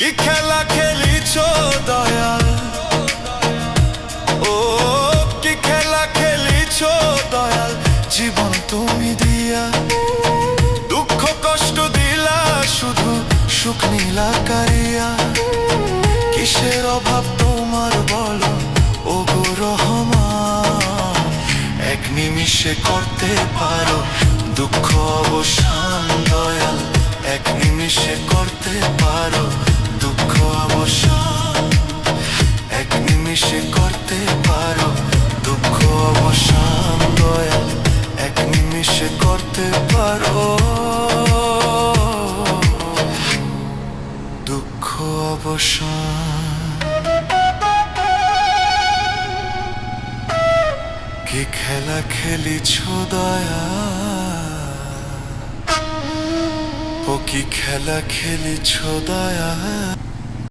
কি খেলা খেলিছ দয়াল, ও কি খেলা খেলিছ দয়াল, জীবন তুমি দিয়া দুঃখ কষ্ট দিলা, শুধু সুখ নীলা কারিয়া। কিসের অভাব তোমার বলো ও গো রহমান, এক নিমিষে করতে পারো দুঃখ অবসান দয়াল, এক নিমিষে করতে পারো দুঃখ অবসান, এক নিমিষে করতে পারো দুঃখ অবসান দয়াল, এক নিমিষে করতে পারো দুঃখ অবসান। কি খেলা খেলিছ দয়াল, ও কি খেলা খেলিছ দয়াল।